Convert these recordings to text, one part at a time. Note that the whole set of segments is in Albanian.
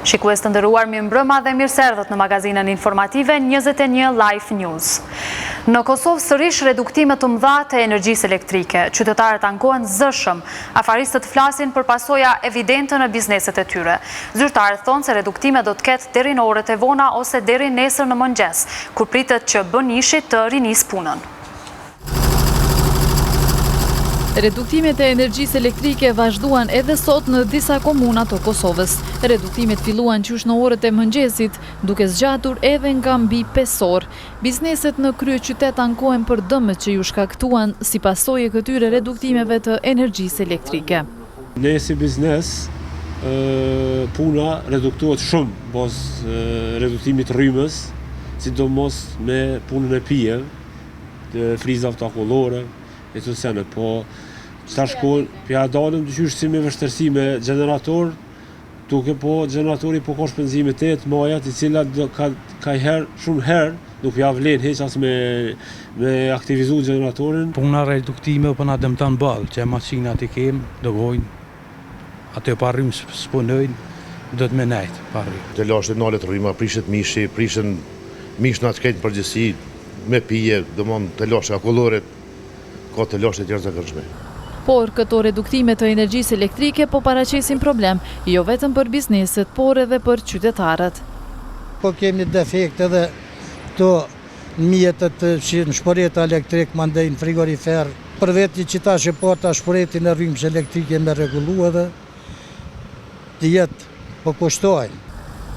Shikues të nderuar, mirëmbrëma dhe mirëserdhët në magazinën informative 21 Live News. Në Kosovë sërish reduktime të mëdha të energjisë elektrike. Qytetarët ankohen zëshëm, afaristët flasin për pasoja evidente në bizneset e tyre. Zyrtarët thonë se reduktime do të ketë deri në orët e vona ose deri nesër në mëngjes, kur pritet që bënishit të rinis punën. Reduktimet e energjisë elektrike vazhduan edhe sot në disa komuna të Kosovës. Reduktimet filluan qysh në orët e mëngjesit, duke zgjatur edhe nga mbi 5 orë. Bizneset në kryeqytet ankohen për dëmet që ju shkaktuan si pasojë këtyre reduktimeve të energjisë elektrike. Ne si biznes, puna reduktohet shumë pas reduktimit rrymës, sidomos me punën e pijev, të frizave të akullore, e të sene, po qëta shkollë, pja dalëm të qysh si me vështërsi me generator, duke po generatori po ka shpenzime 8 majat, i cilat ka herë, shumë herë, nuk pja vlen heq as me aktivizu generatorin. Puna reduktime për na dëmëtan balë, që masinat i kemë, dëgojnë, atë pa rrymë s'punojnë, do të me nejtë pa rrymë. Të lasht e nalet rryma, prishet mishi, prishen mish në atë kejtë përgjësi, me pije, dëmon të lasht e akullorit, ka të lasht e tjerë të kërshme. Por këto reduktime të energjisë elektrike po paraqesin problem, jo vetëm për bizneset, por edhe për qytetarët. Po kemi defekt edhe të mjetët në shporeta elektrik, mandej në frigorifer, për veti që ta shëpata shporetin e rrymës elektrike me regullu edhe të jetë po kushtojnë.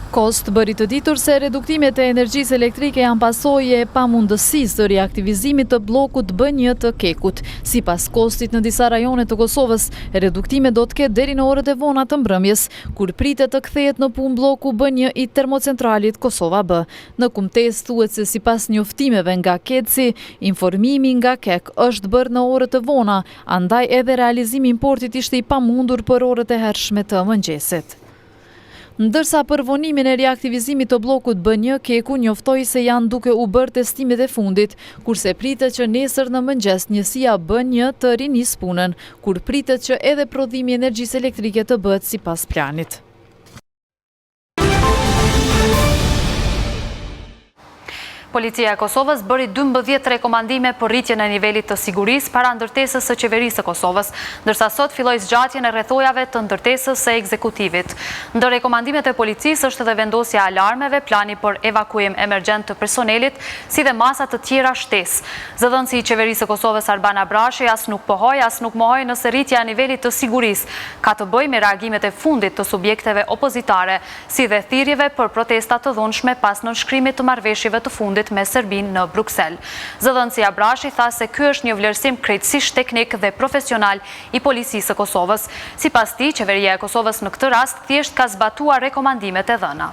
Kost bëri të ditur se reduktimet e energjisë elektrike janë pasojë e pamundësisë të riaktivizimit të bllokut B1 të Kekut. Sipas Kostit, në disa rajone të Kosovës, reduktime do të ketë deri në orët e vona të mbrëmjes, kur pritet të kthehet në punë bloku B1 i termocentralit Kosova B. Në kumtes thuhet se sipas njoftimeve nga Ketsi, informimi nga Kek është bërë në orët e vona, andaj edhe realizimi i importit ishte i pamundur për orët e hershme të mëngjesit. Ndërsa për vonimin e riaktivizimit të bllokut B1, Keku njoftoi se janë duke u bërë testimet e fundit, kurse pritet që nesër në mëngjes njësia B1 të rinis punën, kur pritet që edhe prodhimi i energjisë elektrike të bëhet sipas planit. Policia e Kosovës bëri 12 rekomandime për rritjen e nivelit të sigurisë para ndërtesës së qeverisë së Kosovës, ndërsa sot filloi zgjatjen e rrethojave të ndërtesës së ekzekutivit. Ndër rekomandimet e policisë është edhe vendosja e alarmeve, plani për evakuim emergjent të personelit, si dhe masa të tjera shtesë. Zëdhënësi i qeverisë së Kosovës Arban Abrashi as nuk pohoi, as nuk mohoi nëse rritja e nivelit të sigurisë ka të bëjë me reagimet e fundit të subjekteve opozitare, si dhe thirrjeve për protesta të dhunshme pas nënshkrimit të marrëveshjeve të fundit me Serbinë në Bruksel. Zëdhënësi Abrashi tha se ky është një vlerësim krejtësisht teknik dhe profesional i policisë së Kosovës. Sipas tij, qeveria e Kosovës në këtë rast thjesht ka zbatuar rekomandimet e dhëna.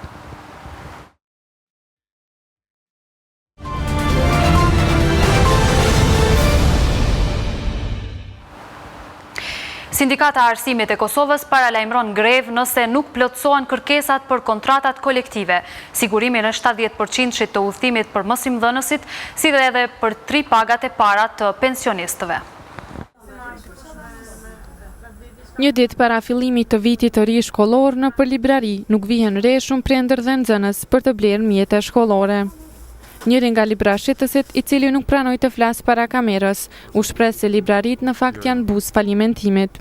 Sindikata e Arsimit e Kosovës paralajmëron grevë nëse nuk plotësohen kërkesat për kontratat kolektive, sigurimin e 70% të udhëtimit për mësimdhënësit, si dhe edhe për 3 pagat e para të pensionistëve. Një ditë para fillimit të vitit të ri shkollor në për librari nuk vihen re shumë prindër dhe nxënës për të blerë mjete shkollore. Njëri nga librashitësit, i cili nuk pranoi të flasë para kamerës, u shpreh se librarit në fakt janë buzë falimentimit.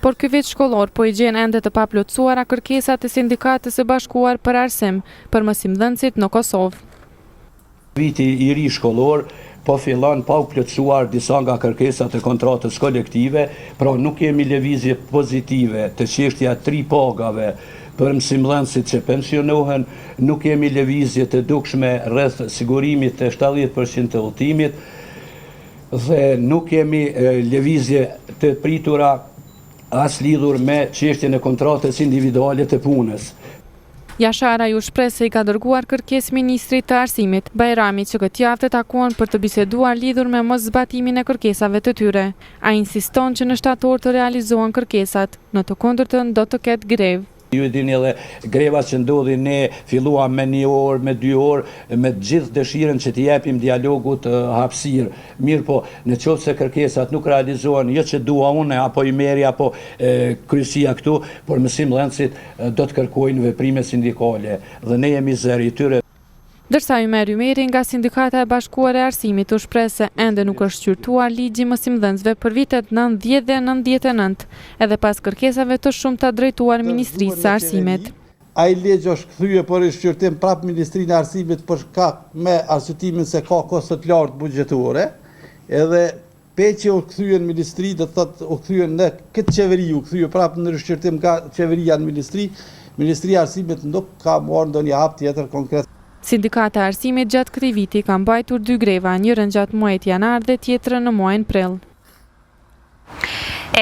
Por ky vit shkollor po i gjen ende të paplotësuara kërkesat e Sindikatës së Bashkuar për Arsim për mësimdhënësit në Kosovë. Viti i ri shkollor po fillon pa u plotësuar disa nga kërkesat e kontratës kolektive, pra nuk kemi lëvizje pozitive të çështja 3 pagave për mësimdhënësit që pensionohen, nuk kemi lëvizje të dukshme rreth sigurimit të 70% të udhëtimit dhe nuk kemi lëvizje të pritura as lidhur me çështjen e kontratës individuale të punës. Jashara ju shpreh se i ka dërguar kërkesë ministrit të Arsimit, Bajrami, që këtë javë të takuan për të biseduar lidhur me moszbatimin e kërkesave të tyre. Ai insiston që në shtator të realizohen kërkesat, në të kundërtën do të ketë grevë. Ju e dini edhe greva që ndodhi, ne filluam me 1 orë, me 2 orë, me gjithë dëshiren që t'i jepim dialogut hapësirë. Mirë po, në qoftë se kërkesat nuk realizohen, jo që dua une, apo i meri, apo kryesia këtu, por mësimdhënësit do të kërkojnë veprime sindikale. Dhe ne jemi zëri i tyre. Dërsa Ymer Ymeri nga Sindikata e Bashkuar e Arsimit u shpreh se ende nuk është shqyrtuar ligji mësimdhënësve për vitet 90 dhe 99, edhe pas kërkesave të shumta drejtuar Ministrisë së Arsimit. Ai ligj është kthyer për shqyrtim prap Ministrinë e Arsimit për shkak me arsyetimin se ka kosto të lartë buxhetore, edhe peqi u kthyer në ministri, do thotë u kthyer në këtë qeveri, u kthyer prap në shqyrtim nga qeveria në ministri. Ministria e Arsimit nuk ka marrë ndonjë hap tjetër konkret. Sindikata e Arsimit gjatë këtij viti ka mbajtur 2 greva, njërën gjatë muajit janar dhe tjetrën në muajin prill.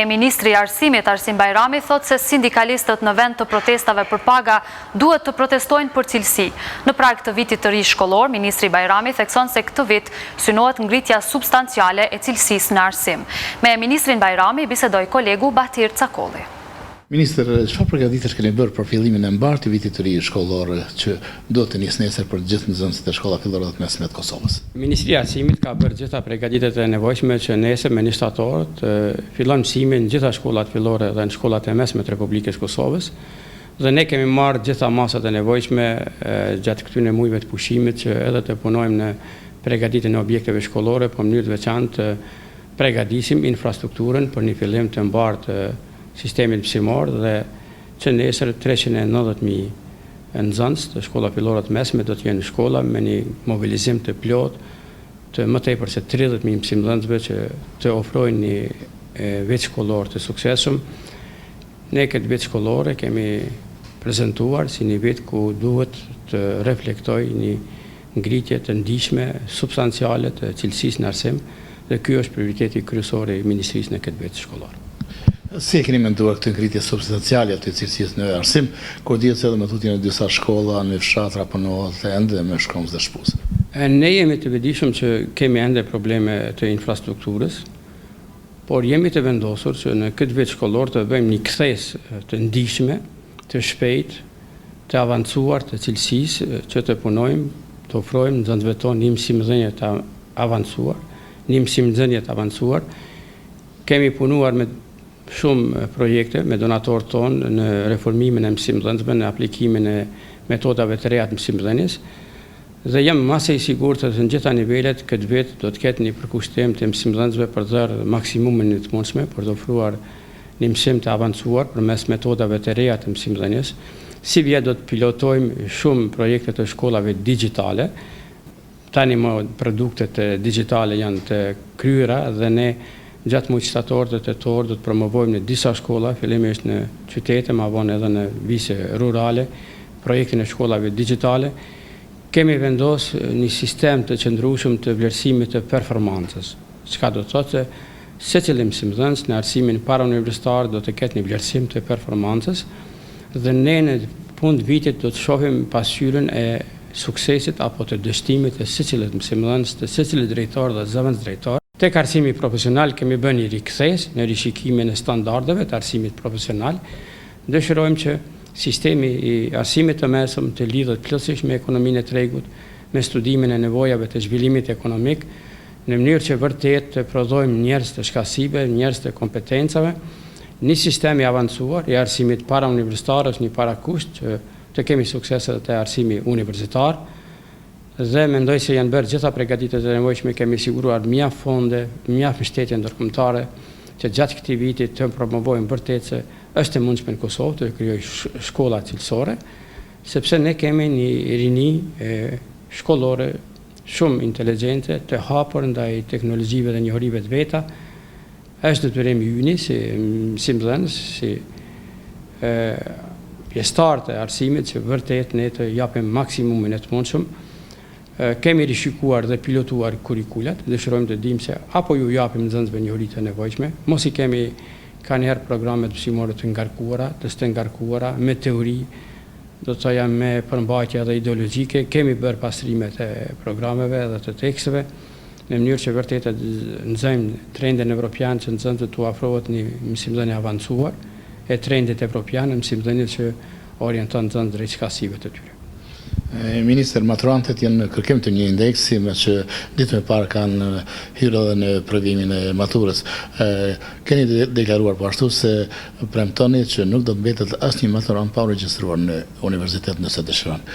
Ministri i Arsimit Arsim Bajrami thot se sindikalistët në vend të protestave për paga duhet të protestojnë për cilësi. Në prag të vitit të ri shkollor, Ministri Bajrami thekson se këtë vit synohet ngritja substanciale e cilësisë në arsim. Me Ministrin Bajrami bisedoi kolegu Batir Cakolli. Ministër, çfarë përgatitjesh keni bërë për fillimin e mbarë të vitit të ri shkollor që do të nisë nesër për gjithë nxënësit e shkolla fillore dhe të mesme të Kosovës? Ministria e Arsimit ka bërë gjitha përgatitjet e nevojshme që nesër me 1 shtator të fillon mësimin në gjitha shkollat fillore dhe në shkollat e mesme të Republikës Kosovës. Dhe ne kemi marrë gjitha masat e nevojshme gjatë këtyre muajve të pushimit që edhe të punojmë në përgatitjen e objekteve shkollore, po në mënyrë të veçantë të përgatisim infrastrukturën për një fillim të mbarë të sistemit mësimor dhe që nesër 390.000 nxënës të shkolla fillore të mesme do të jenë në shkolla me një mobilizim të plot të më tepër se 30.000 mësimdhënësve që të ofrojnë një vit shkollor të suksesshëm. Ne këtë vit shkollor e kemi prezantuar si një vit ku duhet të reflektojë një ngritje të ndihshme substanciale të cilësisë në arsim dhe ky është prioriteti kryesor i Ministrisë në këtë vit shkollor. Si e keni menduar këtë ngritje substanciale të cilësisë në arsim, kur dihet se edhe me tutje në disa shkolla, në fshatra punohet ende me shkëmbës dhe shpusë? Ne jemi të vetëdijshëm që kemi ende probleme të infrastrukturës, por jemi të vendosur që në këtë vit shkollor të bëjmë një kthesë të ndihshme, të shpejtë, të avancuar të cilësisë që të punojmë, të ofrojmë nxënësve tonë një mësimdhënie të avancuar. Kemi punuar me shumë projekte me donatorë tonë në reformimin e mësimdhënësve, në aplikimin e metodave të reja të mësimdhënies. Dhe jam masë i sigurt se në gjitha nivelet këtë vit do të ketë një përkushtim të mësimdhënësve për dhënë maksimumin e të mundshme për të ofruar një mësim të avancuar përmes metodave të reja të mësimdhënies. Si vjet do të pilotojmë shumë projekte të shkollave digjitale. Tani më produktet digjitale janë të kryera dhe ne gjatë muajit shtator dhe tetor do të promovojmë në disa shkolla, fillimisht në qytete, ma vonë edhe në vise rurale, projektin e shkollave digjitale. Kemi vendos një sistem të qëndrueshëm të vlerësimit të performancës, çka do të thotë se secili mësimdhënës në arsimin parauniversitar do të ketë një vlerësim të performancës dhe ne në fund vitit do të shohim pasqyrën e suksesit apo të dështimit të secilit mësimdhënës, të secilit drejtor dhe zëvendës drejtor. Tek arsimi profesional kemi bërë një rikthesë në rishikimin e standardeve të arsimit profesional. Dëshirojmë që sistemi i arsimit të mesëm të lidhet plotësisht me ekonominë e tregut, me studimin e nevojave të zhvillimit ekonomik, në mënyrë që vërtet të prodhojmë njerëz të shkasive, njerëz të kompetencave. Një sistem i avancuar i arsimit parauniversitar është një parakusht që të kemi sukses edhe te arsimi universitar. Dhe mendoj se janë bërë gjitha përgatitjet e nevojshme, kemi siguruar mjaft fonde, mjaft mbështetje ndërkombëtare që gjatë këtij viti të promovojmë vërtet se është e mundshme në Kosovë të krijojë shkolla cilësore, sepse ne kemi një rini shkollore shumë inteligjente, të hapur ndaj teknologjive dhe njohurive të veta. Është detyrimi ynë si mësimdhënës, si pjesëtar të arsimit që vërtet ne të japim maksimumin e të mundshëm. Kemi rishikuar dhe pilotuar kurikulat, dëshirojmë të dimë se apo ju japim nxënësve njohuritë e nevojshme, mos I kemi kanjëherë programet mësimore të ngarkuara, të ngarkuara me teori, do të thoya me përmbajtje edhe ideologjike, kemi bërë pastrimet e programeve dhe të teksteve, në mënyrë që vërtet të nxjmë trendin evropian që nxënësve tu afrohet një mësimdhënie avancuar, e trendit evropian, mësimdhënie që orienton nxënësit drejt shkasive të tyre. Minister, maturantët janë në kërkim të një indeksi, me që ditë me parë kanë hyrë edhe në provimin e maturës. Keni deklaruar po ashtu se premtoni që nuk do të mbetet asnjë maturant pa u regjistruar në universitet nëse dëshiron.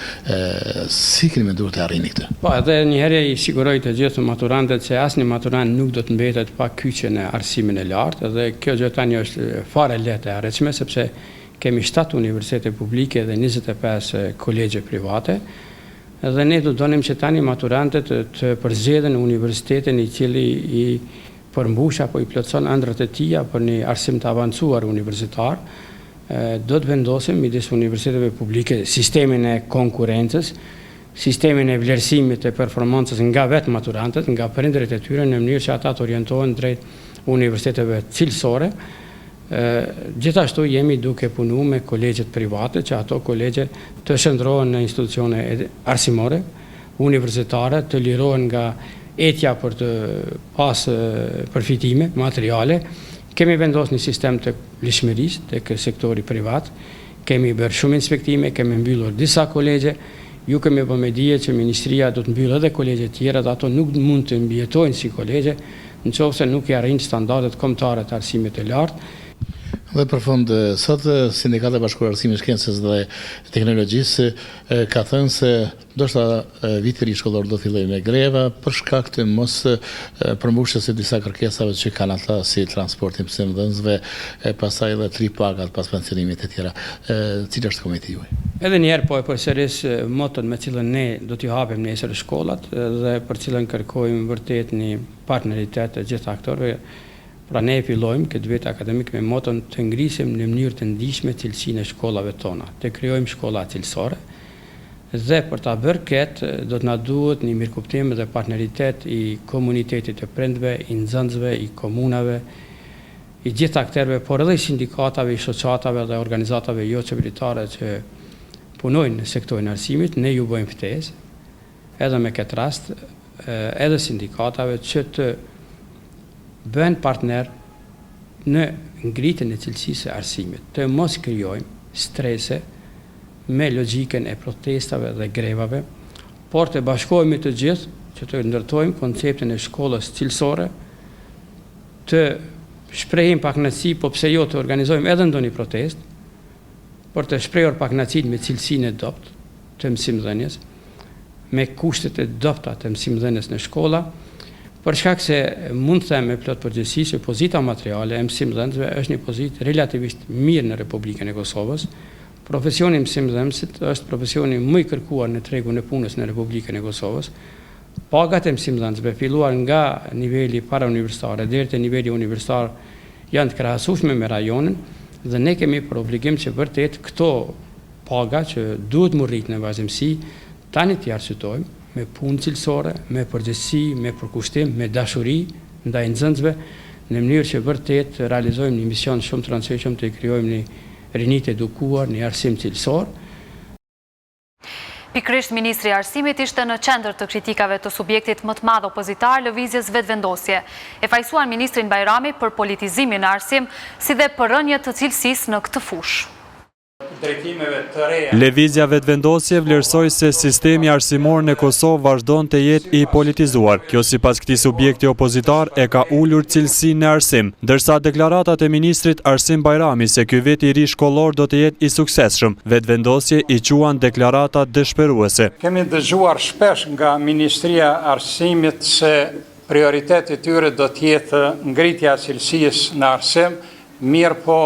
Si keni menduar të arrini këtë? Po, edhe njëherë i siguroj të gjithë maturantët se asnjë maturant nuk do të mbetet pa kyçe në arsimin e lartë, dhe kjo gjë tani është fare lehtë e arritshme sepse kemi 7 universitete publike dhe 25 kolegje private, dhe ne do donim që tani maturantët të përzgjedhin universitetin i cili i përmbush apo i plotson ëndrat e tij për një arsim të avancuar universitar. Do të vendosim midis universiteteve publike sistemin e konkurrencës, sistemin e vlerësimit të performancës nga vetë maturantët, nga prindërit e tyre, në mënyrë që ata të orientohen drejt universiteteve cilësore. Gjithashtu jemi duke punu me kolegjet private, që ato kolegje të shndrohen në institucione arsimore, universitare, të lirohen nga etja për të pas përfitime materiale. Kemi vendosur një sistem të lishmërisë tek sektori privat, kemi bërë shumë inspektime, kemi mbyllur disa kolegje, ju kemi bërë me dije që Ministria do të mbyllë edhe kolegje tjera, dhe ato nuk mund të mbjetojnë si kolegje, nëse nuk i arrin standardet kombëtare të arsimit të lartë. Dhe për fund, sot Sindikata e Bashkuar Arsimit, Shkencës dhe Teknologjisë ka thënë se ndoshta viti ri shkollor do fillojë me greva për shkak të mos përmbushjes së disa kërkesave që kanë ata si transporti i mësimdhënësve, pastaj edhe 3 pagat pas pensionimit e tjera. Cili është komentimi juaj? Edhe një herë po e përsëris moton me cilën ne do t'i hapim nesër shkollat dhe për cilën kërkojmë vërtet një partneritet të gjithë aktorëve. Pra ne fillojmë këtë vit akademik me moton të ngrisim në mënyrë të ndihshme cilësinë e shkollave tona, të krijojmë shkolla cilësore, dhe për ta bërë këtë do të na duhet një mirëkuptim dhe partneritet i komunitetit të prindve, i nxënësve, i komunave, i gjithë aktorëve, por edhe i sindikatave, i shoqatave dhe organizatave jo qeveritare që punojnë në sektorin e arsimit. Ne ju bëjmë ftesë edhe me këtë rast, edhe sindikatave që të bën partner në ngritjen e cilësisë së arsimit, të mos krijojmë strese me logjikën e protestave dhe grevave, por të bashkohemi të gjithë që të ndërtojmë konceptin e shkollës cilësore, të shprehim pakënaqësi, po pse jo të organizojmë edhe ndonjë protest, por të shprehur pakënaqësinë me cilësinë e dobët të mësimdhënies, me kushtet e dobta të mësimdhënies në shkolla. Për shkak se mund të them me plot përgjegjësi se pozita materiale e mësimdhënësve është një pozitë relativisht mirë në Republikën e Kosovës. Profesioni i mësimdhënësit është profesioni më i kërkuar në tregun e punës në Republikën e Kosovës. Pagat e mësimdhënësve filluar nga niveli parauniversitar deri te niveli universitar janë të krahasueshme me rajonin, dhe ne kemi për obligim që vërtet këto paga që duhet mu rritë në vazhdimsi tani t'i arsytojmë me punë cilësore, me përgjegjësi, me përkushtim, me dashuri ndaj nxënësve, në mënyrë që vërtet realizojmë një mision shumë të rëndësishëm të krijojmë një rini të edukuar, një arsim cilësor. Pikërisht Ministri i Arsimit ishte në qendër të kritikave të subjektit më të madh opozitar lëvizjes vetëvendosje. E fajsuan Ministrin Bajrami për politizimin e arsim, si dhe për rënje të cilësisë në këtë fushë. Lëvizja vetëvendosje vlerësoi se sistemi arsimor në Kosovë vazhdon të jetë i politizuar. Kjo sipas këtij subjekti opozitar e ka ulur cilësinë në arsim, ndërsa deklaratat e ministrit Arsim Bajrami se ky vit i ri shkollor do të jetë i suksesshëm, vetëvendosje i quan deklarata dëshpëruese. Kemi dëgjuar shpesh nga Ministria e Arsimit se prioriteti i tyre do të jetë ngritja e cilësisë në arsim, mirë po,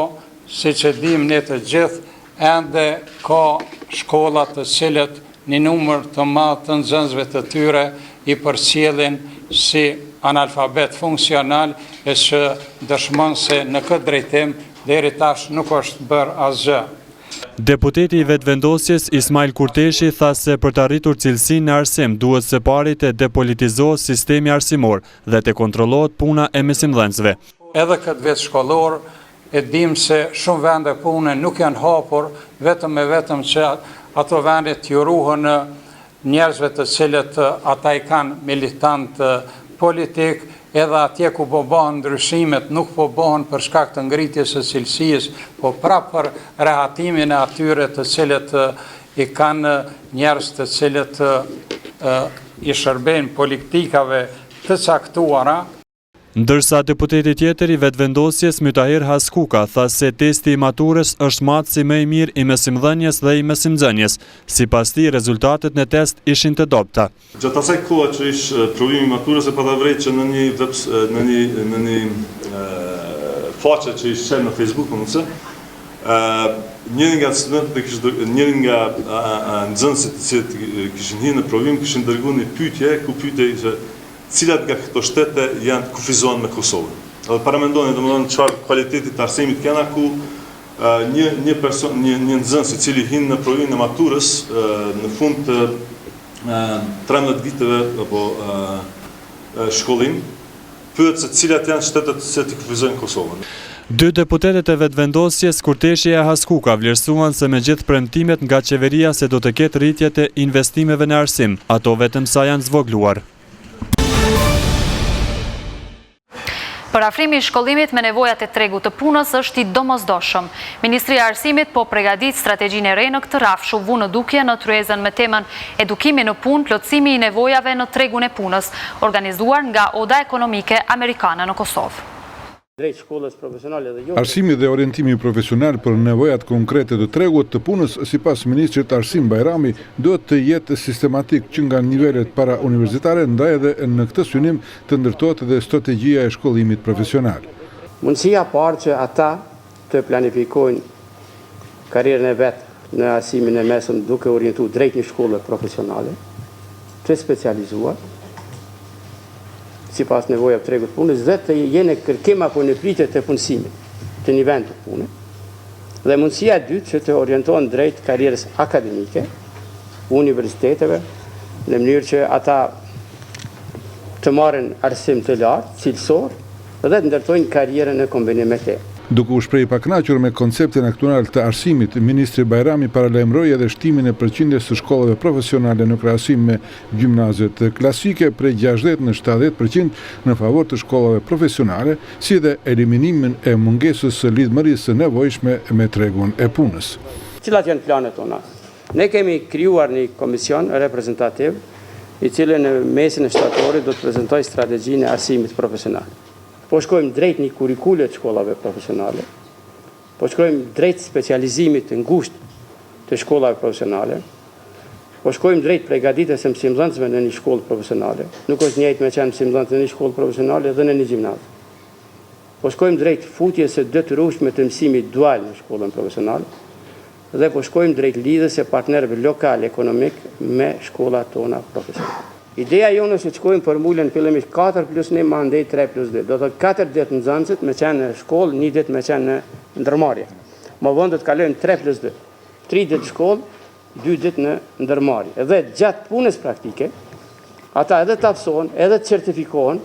siç e dimë ne të gjithë, ende ka shkolla të cilët një numër të madh të nxënësve të tyre i përcjellin si analfabet funksional, e që dëshmon se në këtë drejtim deri tash nuk është bërë asgjë. Deputeti i vetëvendosjes Ismail Kurteshi tha se për të arritur cilësinë në arsim duhet së pari të depolitizohet sistemi arsimor dhe të kontrollohet puna e mësimdhënësve. Edhe këtë vit shkollor e dim se shumë vende pune nuk janë hapur, vetëm që ato vende t'ju ruhen njerëzve të cilët ata i kanë militant politik, edhe atje ku po bëhen ndryshimet nuk po bëhen për shkak të ngritjes së cilësisë, po prapë për rehatimin e atyre të cilët i kanë njerëz të cilët i shërbejnë politikave të caktuara. Ndërsa deputeti tjetër i vetëvendosjes Mytahir Haskuka tha se testi i maturës është matësi më i mirë i mesimdhënies dhe i mesimdhënies. Sipas tij, rezultatet në test ishin të dobta. Gjatë asaj kohe që ishte provimi i maturës e padavret që në një faqe që ishte në Facebook, njëri nga studentët njëri nga nxënësit që kishin hyrë në provim kishin dërguar një pyetje ku pyetej se cilat nga këto shtete janë kufizohen me Kosovën. Edhe paramendoni domethënë çfarë kvaliteti të arsimit kena ku një nxënës i cili hyn në provimin e maturës në fund të 13 viteve apo shkollim pyet se cilat janë shtetet që i kufizojnë Kosovën. Dy deputetet e vetëvendosjes Kurteshi e Haskuka vlerësuan se me gjithë premtimet nga qeveria se do të ketë rritje të investimeve në arsim, ato vetëm sa janë zvogluar. Parafrimi i shkollimit me nevojat e tregut të punës është i domosdoshëm. Ministria e Arsimit po përgatit strategjinë e re në këtë rafsh u vu në dukje në tryezën me temën Edukimi në punë, plotësimi i nevojave në tregun e punës, organizuar nga Oda Ekonomike Amerikane në Kosovë. Arsimi dhe orientimi profesional për nevojat konkrete të tregut të punës, sipas ministrit Arsim Bajrami, duhet të jetë sistematik që nga nivelet para universitare, ndaj edhe në këtë synim të ndërtohet dhe strategjia e shkollimit profesional. Mundësia parë që ata të planifikojnë karrierën e vetë në arsimin e mesëm duke orientuar drejt një shkolle profesionale, të specializuar, si pas nevoja të tregut punës, dhe të jene kërkim apo në pritje të punësimit, të një vend të punë. Dhe mundësia e dytë që të orientohen drejt karrierës akademike, universiteteve, në mënyrë që ata të marrin arsim të lartë, cilësor, dhe të ndërtojnë karrierën në kombinim me te. Duke u shpreh pakënaqur me konceptin aktual të arsimit, ministri Bajrami paralajmëroi edhe shtimin e përqindjes së shkollave profesionale në krahasim me gjimnazet klasike prej 60 në 70% në favor të shkollave profesionale, si dhe eliminimin e mungesës së lidhmërisë së nevojshme me tregun e punës. Cilat janë planet tona? Ne kemi krijuar një komision reprezentativ i cili në mesin e shtatorit do të prezantojë strategjinë e arsimit profesional. Po shkojmë drejt një kurikule të shkollave profesionale, po shkojmë drejt specializimit të ngushtë të shkollave profesionale, po shkojmë drejt përgatitjes së mësimdhënësve në një shkollë profesionale. Nuk është njëjtë me qenë mësimdhënës në një shkollë profesionale dhe në një gjimnaz. Po shkojmë drejt futjes së detyrueshme të mësimit dual në shkollën profesionale dhe po shkojmë drejt lidhjes së partnerëve lokal ekonomik me shkollat tona profesionale. Ideja jonë është që shkojmë formulën fillimisht 4+1 ma ndej 3+2. Do të 4 ditë nxënësit me qenë në shkollë, 1 ditë me qenë në ndërmarrje. Më vonë do të kalojmë 3+2. 3 ditë shkollë, 2 ditë në ndërmarrje. Edhe gjatë punës praktike, ata edhe të afsohen, edhe të certifikohen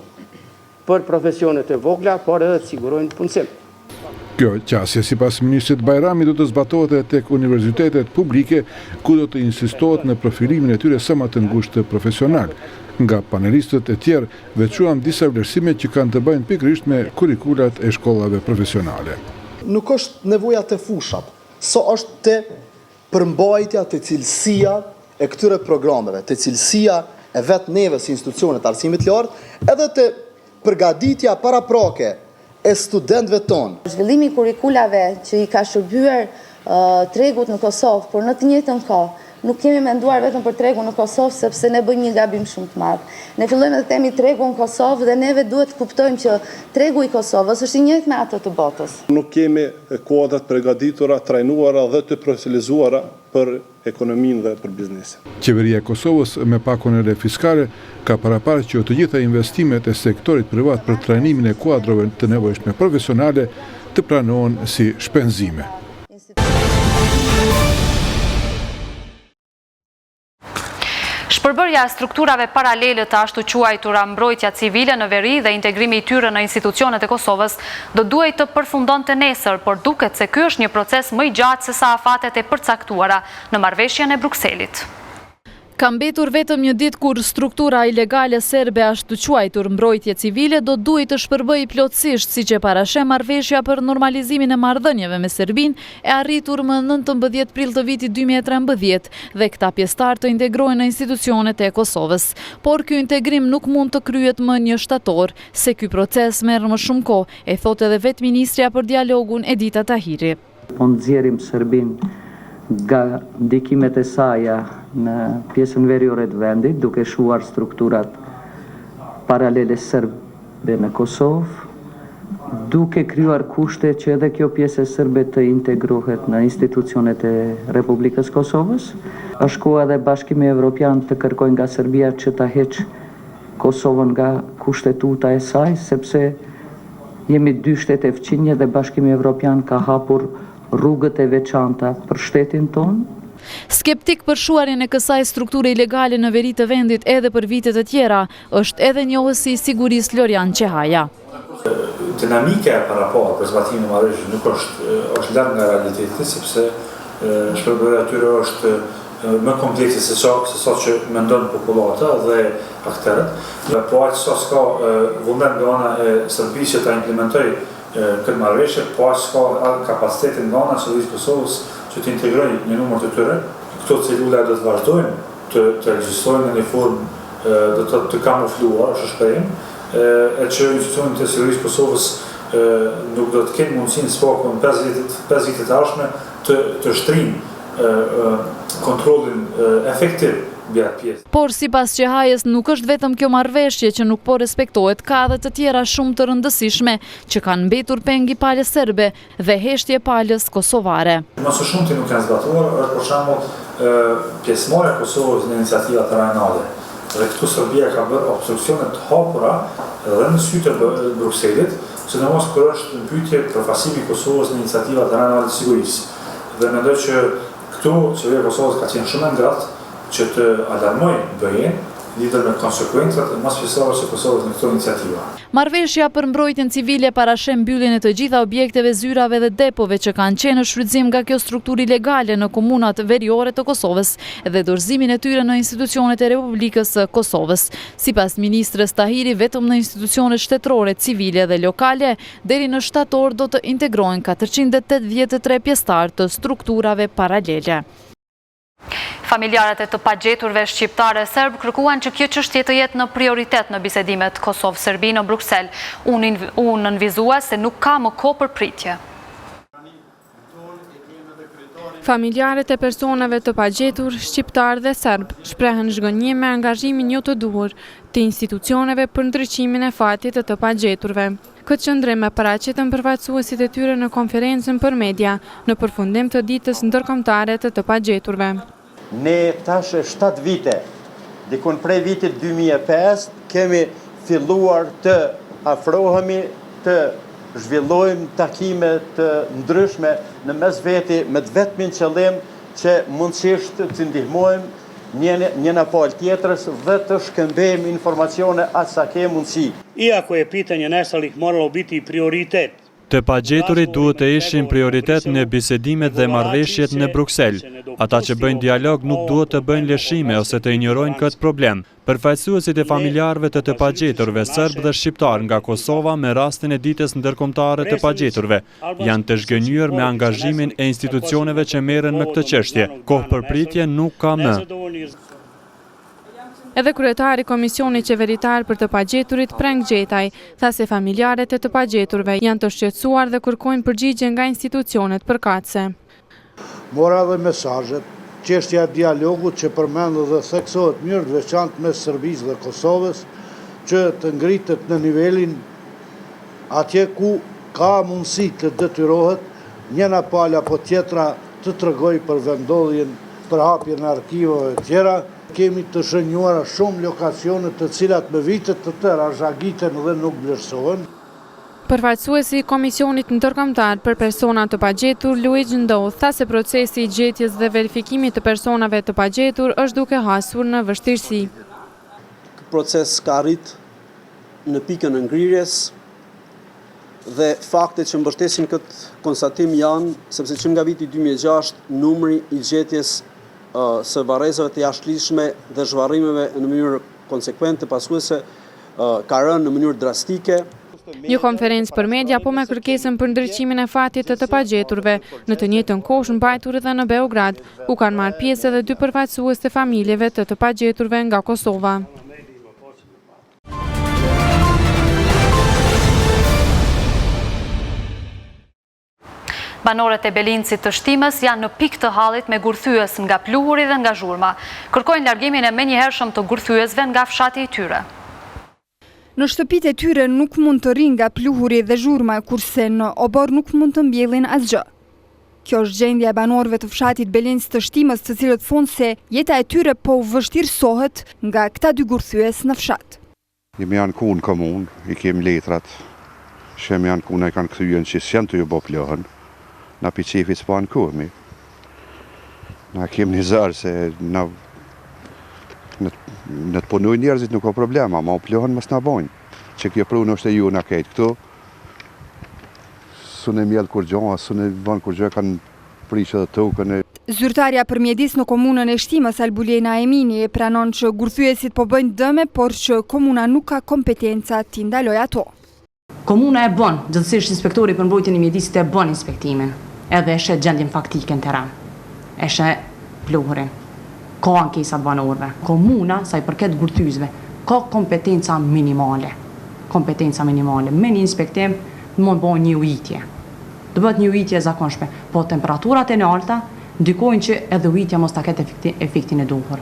për profesionet e vogla, por edhe të sigurojnë punësim. Kjo qasje, sipas ministrit Bajrami, do të zbatohet edhe tek universitetet publike, ku do të insistohet në profilimin e tyre sa më të ngushtë profesional. Nga panelistët e tjerë, veçuan disa vlerësime që kanë të bëjnë pikërisht me kurrikulat e shkollave profesionale. Nuk është nevoja të fushat, është të përmbajtja të cilësia e këtyre programeve, të cilësia e vetë neve si institucionet arsimit lartë, edhe të përgatitja paraprake e studentëve tonë. Zhvillimi i kurrikulave që i ka shërbyer tregut në Kosovë, por në të njëjtën kohë nuk kemi menduar vetëm për tregun në Kosovë, sepse ne bëjmë një gabim shumë të madh. Ne fillojmë të themi tregu në Kosovë dhe neve duhet të kuptojmë që tregu i Kosovës është i njëjtë me ato të botës. Nuk kemi kuadrat përgatitura, trajnuara dhe të profesionalizuara për ekonominë dhe për biznesin. Qeveria e Kosovës me pakonele fiskale ka paraparë që të gjitha investimet e sektorit privat për trajnimin e kuadrove të nevojshme profesionale të planohen si shpenzime. Shpërbërja e strukturave paralele të ashtu quajtura mbrojtja civile në veri dhe integrimi i tyre në institucionet e Kosovës do duhet të përfundonte nesër, por duket se ky është një proces më i gjatë se sa afatet e përcaktuara në marrëveshjen e Brukselit. Ka mbetur vetëm një ditë kur struktura ilegale serbe ashtu quajtur mbrojtje civile do duhet të shpërbëjë plotësisht, siç e parasheh marrëveshja për normalizimin e marrëdhënieve me Serbinë e arritur më 19 prill të vitit 2013 dhe këta pjesëtar të integrohen në institucionet e Kosovës. Por ky integrim nuk mund të kryhet më 1 shtator, se ky proces merr më shumë kohë, e thotë edhe vetë ministrja për dialogun Edita Tahiri. Po nxjerrim Serbinë nga ndikimet e saja në pjesën veriore të vendit, duke shuar strukturat paralele serbe në Kosovë, duke krijuar kushte që edhe kjo pjesë e serbe të integrohet në institucionet e Republikës Kosovës. Është koha edhe Bashkimi Evropian të kërkojë nga Serbia që ta heqë Kosovën nga kushtetuta e saj, sepse jemi 2 shtete fqinje dhe Bashkimi Evropian ka hapur rrugët e veçanta për shtetin tonë. Skeptik për shuarjen e kësaj strukture ilegale në veri të vendit edhe për vite të tjera, është edhe njohësi i sigurisë Lorian Qehaja. Dinamika e paraparë për zbatimin e marrëveshjeve nuk është larg nga realiteti, sepse shpërbërja e tyre është më komplekse se sa që mendon popullata dhe aktorët. Po aq sa s'ka vullnet nga ana e Serbisë që ta implementojë këtë marrëveshje, po aq s'ka kapacitetin nga ana e Qeverisë Kosovës që të integrojë një numër të tyre. Këto celula do të vazhdojnë të ekzistojnë në një formë do të kamufluar, është shprehim, e që institucionet e Qeverisë Kosovës nuk do të kenë mundësinë s'pako në 5 vite të ardhshme të shtrinë kontrollin efektiv mbi atë pjesë. Por sipas Qehajës nuk është vetëm kjo marrëveshje që nuk po respektohet, ka edhe të tjera shumë të rëndësishme që kanë mbetur pengi palës serbe dhe heshtje palës kosovare. Më së shumti nuk janë zbatuar, është për shembull pjesëmarrja e Kosovës në iniciativa rajonale. Dhe këtu Serbia ka bërë obstruksione të hapura dhe në sy të Brukselit, sidomos kur është në pyetje përfaqësimi i Kosovës në iniciativa rajonale të sigurisë. Dhe mendoj që këtu qeveria e Kosovës ka qenë shumë ngratë që të alarmojë BE-n lidhur me konsekwencat e masfisore të Kosovës në këto iniciativa. Marrëveshja për mbrojtjen civile parasheh mbylljen e të gjitha objekteve, zyrave dhe depove që kanë qenë në shfrytëzim nga kjo strukturë ilegale në komunat veriore të Kosovës dhe dorëzimin e tyre në institucionet e Republikës së Kosovës. Sipas ministrës Tahiri, vetëm në institucionet shtetërore, civile dhe lokale, deri në shtator do të integrohen 483 pjesëtar të strukturave paralele. Familjarët e të pagjeturve shqiptare serb kërkuan që kjo çështje të jetë në prioritet në bisedimet Kosovë-Serbi në Bruksel. Unë nënvizua se nuk ka më kohë për pritje. Familjarët e personave të pagjetur, shqiptar dhe serb, shprehen zhgënjim me angazhimin jo të duhur të institucioneve për ndryqimin e fatit të pagjeturve. Këtë qëndrim e paraqitën përfaqësuesit e tyre në konferencën për media në përfundim të ditës ndërkombëtare të pagjeturve. Ne tash 7 vite, dikun prej vitit 2005, kemi filluar të afrohemi, të zhvillojmë takime të ndryshme në mes veti me të vetmin qëllim që mundësisht të ndihmojmë njëna palë tjetrës dhe të shkëmbejmë informacione atë sa ke mundësi. Iako je pitanje nestalih moralo biti prioritet. Të pagjeturit duhet të ishin prioritet në bisedimet dhe marrëveshjet në Bruksel. Ata që bëjnë dialog nuk duhet të bëjnë lëshime ose të injorojnë këtë problem. Përfaqësuesit e familjarëve të pagjeturve serb dhe shqiptar nga Kosova me rastin e ditës ndërkombëtare të pagjeturve janë të zhgënjur me angazhimin e institucioneve që merren me këtë çështje. Kohë për pritje nuk ka më. Edhe kryetari Komisioni Qeveritar për të pagjeturit Preng Gjetaj tha se familjarët e të pagjeturve janë të shqetësuar dhe kërkojnë përgjigje nga institucionet përkatëse. Mora dhe mesazhet, çështja e dialogut që përmend dhe theksohet mirë të veçantë mes Serbisë dhe Kosovës, që të ngritet në nivelin atje ku ka mundësi të detyrohet njëna palë apo tjetra të tregojë për vendodhjen, për hapjen e arkivave e tjera. Kemi të shënjuara shumë lokacione të cilat me vitet të tëra zhagiten dhe nuk vlerësohen. Përfaqësuesi i Komisionit Ndërkombëtar për persona të pagjetur, Luigi Ndodh, tha se procesi i gjetjes dhe verifikimit të personave të pagjetur është duke hasur në vështirësi. Ky proces ka arrit në pikën e ngrirjes dhe faktet që mbështesin këtë konstatim janë sepse që nga viti 2006 numri i gjetjes së varrezave të jashtëligjshme dhe zhvarrimeve në mënyrë konsekvente pasuese ka rënë në mënyrë drastike. Një konferencë për media po me kërkesën për ndryqimin e fatit të pagjeturve. Në të njëjtën kohë mbajtur edhe në Beograd, u kanë marrë pjesë edhe 2 përfaqësues të familjeve të pagjeturve nga Kosova. Banorët e Belincit të Shtimës janë në pikë të hallit me gurthyes nga pluhuri dhe nga zhurma. Kërkojnë largimin e menjëhershëm të gurthyesve nga fshati i tyre. Në shtëpitë e tyre nuk mund të rinë nga pluhuri dhe zhurma, kurse në obor nuk mund të mbjellin asgjë. Kjo është gjendja e banorëve të fshatit Belincit të Shtimës, të cilët thonë se jeta e tyre po vështirësohet nga këta 2 gurthyes në fshat. Jemi janë ku në komun, i kem letrat, shem janë ku në i kanë këthyën që s'janë të ju bo plëhën, na pi qefi s'pa në kohëmi. Na kem një zërë se në të punoj njerëzit nuk ka problema, ma u plëhën mës në bojnë. Që kjo prunë është e ju në kejtë këtu, su në mjellë kur gjohë, su në banë kur gjohë kanë prishë dhe tukën. Zyrtarja për mjedis në komunën e Shtimës, Albulena Emini, pranon që gurthyesit po bëjnë dëme, por që komuna nuk ka kompetenca t'i ndaloj ato. Komuna e bën, gjithsesi inspektori për mbrojtjen e mjedisit e bën inspektimin, edhe e shet gjendjen faktike në terren, e shet pluhurin, ka ankesat banorëve. Komuna, sa i përket gurthyesve, ka kompetenca minimale. Me një inspektim mund bëjnë një ujitje. Do bëhet një ujitje e zakonshme, po temperaturat e larta ndikojnë që edhe ujitja mos ta ketë efektin e duhur.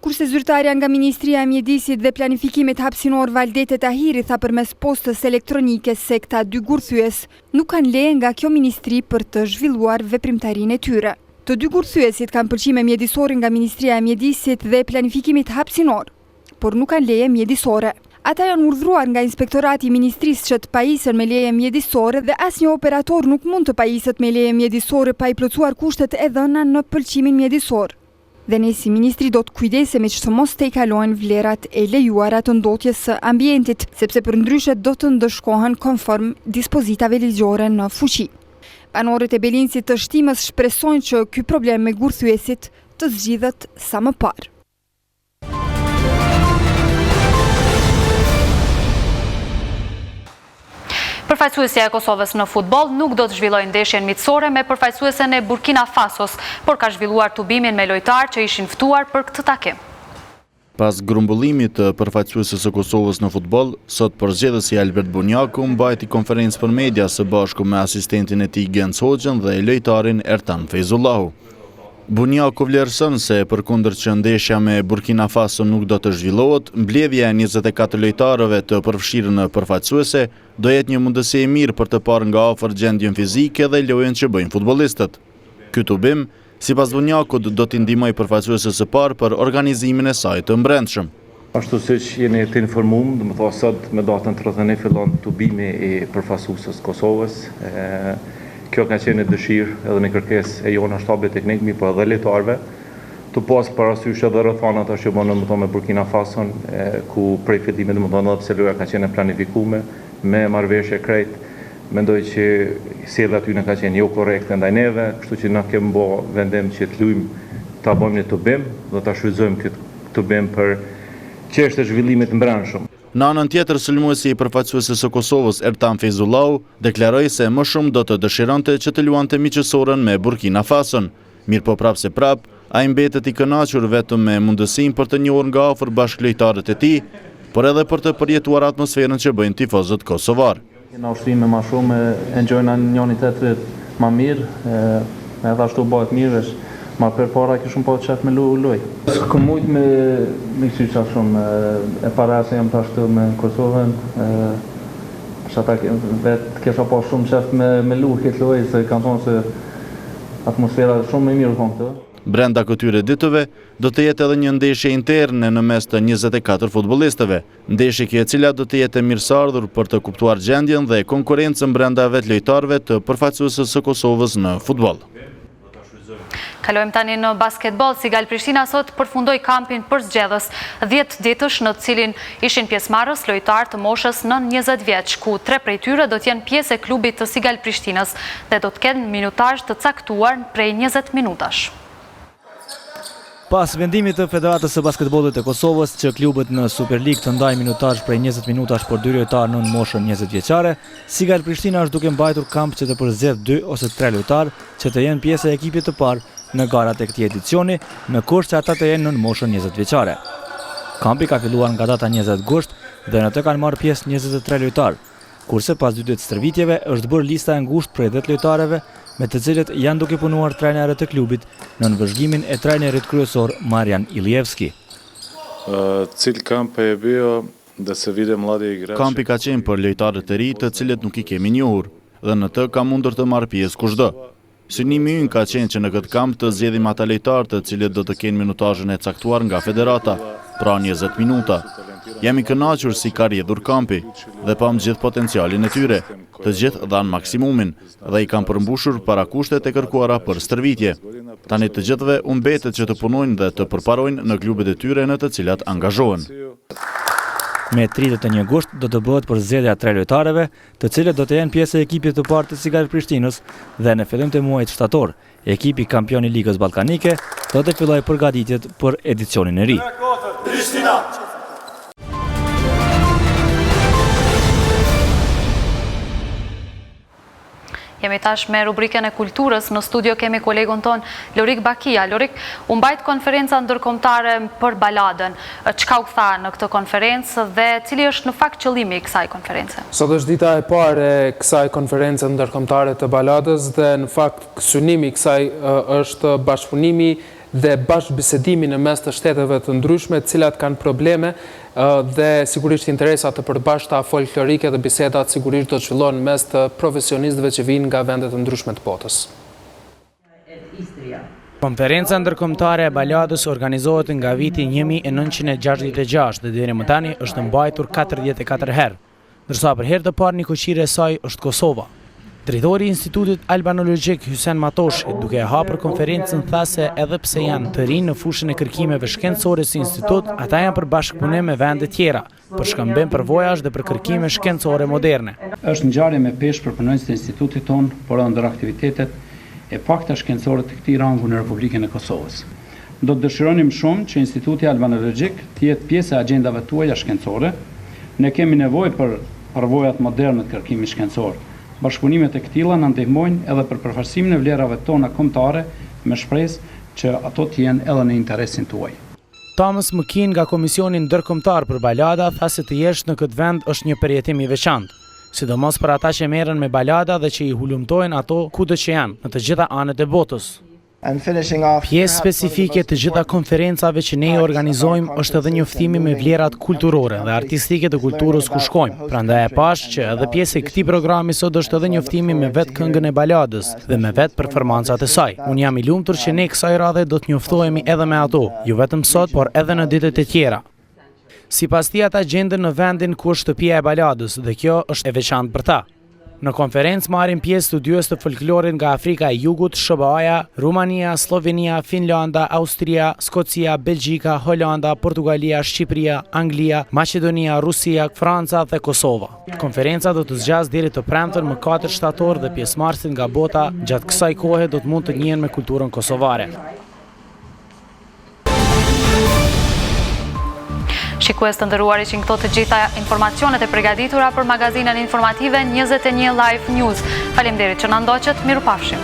Kurse zyrtarja nga Ministria e Mjedisit dhe Planifikimit hapësinor Valdete Tahiri tha përmes postës elektronike se këta 2 gurthyes nuk kanë leje nga kjo ministri për të zhvilluar veprimtarinë e tyre. Të 2 gurthyesit kanë pëlqime mjedisore nga Ministria e Mjedisit dhe Planifikimit hapësinor, por nuk kanë leje mjedisore. Ata janë urdhruar nga Inspektorati i Ministrisë që të pajisen me leje mjedisore dhe asnjë operator nuk mund të pajiset me leje mjedisore pa i plotësuar kushtet e dhëna në pëlqimin mjedisor. Dhe ne si ministri do të kujdesemi që të mos të i kalojnë vlerat e lejuara të ndotjes së ambientit, sepse për ndryshe do të ndëshkohen konform dispozitave ligjore në fuqi. Banorët e Belincit të Shtimës shpresojnë që ky problem me gurthyesit të zgjidhet sa më parë. Përfaqësuesja e Kosovës në futboll nuk do të zhvillojë ndeshjen miqësore me përfaqësuesen e Burkina Fasos, por ka zhvilluar tubimin me lojtarë që ishin ftuar për këtë takim. Pas grumbullimit të përfaqësuesës së Kosovës në futboll, sot përzgjedhësi Albert Bunjaku mbajti konferencë për media së bashku me asistentin e tij Gens Hoxhën dhe lojtarin Ertan Feyzullahu. Bunjaku vlerëson se përkundër që ndeshja me Burkina Faso nuk do të zhvillohet, mbledhja e 24 lojtarëve të përfshirë në përfaqësuese do jetë një mundësi e mirë për të parë nga afër gjendjen fizike dhe lojën që bëjnë futbollistët. Ky tubim, sipas Bunjakut, do t'i ndihmojë përfaqësuesës së parë për organizimin e saj të brendshëm. Ashtu siç jeni të informuar, domethënë sot me datën 31 fillon tubimi i përfaqësuesës Kosovës. Kjo ka qenë dëshirë edhe në kërkesë e jona shtabit teknik, mi po edhe lojtarëve, të pas parasysh edhe rrethanat që bënë me Burkina Fason, ku prej fillimit edhe pse loja ka qenë planifikuar me marrëveshje krejt, mendoj që sjellja aty ka qenë jo korrekte ndaj neve, kështu që na kemi bë vendim që të luajmë, ta bëjmë një tubim dhe ta shfrytëzojmë këtë tubim për çështën e zhvillimit të brendshëm. Në anën tjetër, sulmuesi i përfaqësuesës së Kosovës Ertan Feyzullahu deklaroi se më shumë do të dëshironte që të luante miqësorën me Burkina Fason. Mirë po prapë se prapë, ai mbetet i kënaqur vetëm me mundësinë për të njohur nga afër bashkëlojtarët e tij, por edhe për të përjetuar atmosferën që bëjnë tifozët kosovar. Kena ushtrime më shumë, enjoyna njëri tjetrin më mirë, edhe ashtu bëhet mirë. Ma për para këshëm po të qef me luj. S'këm mujt me kësyqa shumë, e para se jam pashtu me Kosovën, shata vetë kesha po shumë qef me luj këtë luj, se kanë thonë se atmosfera shumë me mirë kom të. Brenda këtyre ditëve, do të jetë edhe një ndeshje interne në mes të 24 futbollistëve. Ndeshje kjo e cila do të jetë mirësardhur për të kuptuar gjendjen dhe konkurencën brenda vetë lojtarëve të përfaqësuesës së Kosovës në futboll. Kalojmë tani në basketbol. Sigal Prishtina sot përfundoi kampin për zgjedhës 10 ditësh në të cilin ishin pjesëmarrës lojtarë të moshës nën 20 vjeç, ku 3 prej tyre do të jenë pjesë e klubit të Sigal Prishtinës dhe do të kenë minutazh të caktuar prej 20 minutash. Pas vendimit të Federatës së Basketbollit të Kosovës që klubet në Superlig të ndajnë minutazh prej 20 minutash për 2 lojtarë në moshën 20 vjeçare, Sigal Prishtina është duke mbajtur kamp që të përzgjedh 2 ose 3 lojtarë që të jenë pjesë e ekipit të parë në garat e këtij edicioni, në kusht që ata të jenë në moshën 20 vjeçare. Kampi ka filluar nga data 20 gusht dhe në të kanë marrë pjesë 23 lojtarë, kurse pas 2 ditë stërvitjeve është bërë lista e ngushtë prej 10 lojtarëve, me të cilët janë duke punuar trajnerët e klubit në nënvëzhgimin e trajnerit kryesor Marian Ilievski. Cil kamp e bio da se vide mladi igrači. Kampi ka qenë për lojtarët e ri të cilët nuk i kemi njohur dhe në të ka mundur të marrë pjesë kushdo. Synimi ynë ka qenë që në këtë kamp të zgjedhim ata lojtarë të cilët do të kenë minutazhin e caktuar nga federata, pra 20 minuta. Jemi kënaqur si ka rrjedhur kampi dhe pam gjithë potencialin e tyre. Të gjithë dhanë maksimumin dhe i kanë përmbushur para kushtet e kërkuara për stërvitje. Tani të gjithëve u mbetet që të punojnë dhe të përparojnë në klubet e tyre në të cilat angazhohen. Me 31 gusht do të bëhet përzgjedhja 3 lojtarëve, të cilët do të jenë pjesë e ekipit të parë të Sigal Prishtinës dhe në fillim të muajit shtator, ekipi kampion i Ligës Ballkanike do të fillojë përgatitjet për edicionin e ri. Jemi tash me rubrikën e kulturës, në studio kemi kolegun ton Lorik Bakia. Lorik, u mbajt konferenca ndërkombëtare për baladën. Çka u tha në këtë konferencë dhe cili është në fakt qëllimi i kësaj konference? Sot është dita e parë e kësaj konference ndërkombëtare të baladës dhe në fakt synimi i kësaj është bashkëpunimi dhe bashkëbisedimi në mes të shteteve të ndryshme, të cilat kanë probleme dhe sigurisht interesat të përbashkëta folklorike dhe bisedat sigurisht do të zhvillohen mes të profesionistëve që vinë nga vendet të ndryshme të botës. Konferenca ndërkombëtare e baladës organizohet nga viti 1966 dhe deri më tani është mbajtur 44 herë, ndërsa për herë të parë nikoqire e saj është Kosova. Drejtori i Institutit Albanologjik Hysen Matoshi, duke e hapur konferencën, tha se edhe pse janë të rinë në fushën e kërkimeve shkencore si institut, ata janë për bashkëpunim me vende tjera, për shkëmbim përvojash dhe për kërkime shkencore moderne. Është ngjarje me peshë për punonjësit e institutit tonë, por edhe ndër aktivitetet e pakta shkencore të këtij rangu në Republikën e Kosovës. Do të dëshironim shumë që Instituti Albanologjik të jetë pjesë e agjendave tuaja shkencore. Ne kemi nevojë për përvojat moderne të kërkimit shkencor. Bashkëpunimet e këtilla na ndihmojnë edhe për përfaqësimin e vlerave tona kombëtare, me shpresë që ato të jenë edhe në interesin tuaj. Thomas McKean nga Komisioni Ndërkombëtar për balada tha se të jesh në këtë vend është një përjetim i veçantë, sidomos për ata që merren me balada dhe që i hulumtojnë ato kudo që janë, në të gjitha anët e botës. Pjesë specifike të gjitha konferencave që ne i organizojmë është edhe njoftimi me vlerat kulturore dhe artistike të kulturës ku shkojmë. Prandaj e pash që edhe pjesë e këtij programi sot është edhe njoftimi me vetë këngën e baladës dhe me vetë performancat e saj. Unë jam i lumtur që ne kësaj radhe do të njoftohemi edhe me ato, jo vetëm sot, por edhe në ditët e tjera. Sipas tij ata gjenden në vendin ku është shtëpia e baladës dhe kjo është e veçantë për ta. Në konferencë marrin pjesë studiues të folklorit nga Afrika e Jugut, SBA-ja, Rumania, Slovenia, Finlanda, Austria, Skocia, Belgjika, Holanda, Portugalia, Shqipëria, Anglia, Maqedonia, Rusia, Franca dhe Kosova. Konferenca do të zgjasë deri të premten më 4 shtator dhe pjesëmarrësit nga bota gjatë kësaj kohe do të mund të njihen me kulturën kosovare. Shikues të nderuar, ishin këto të gjitha informacionet e përgatitura për magazinën informative 21 Live News. Faleminderit që na ndoqët, mirupafshim.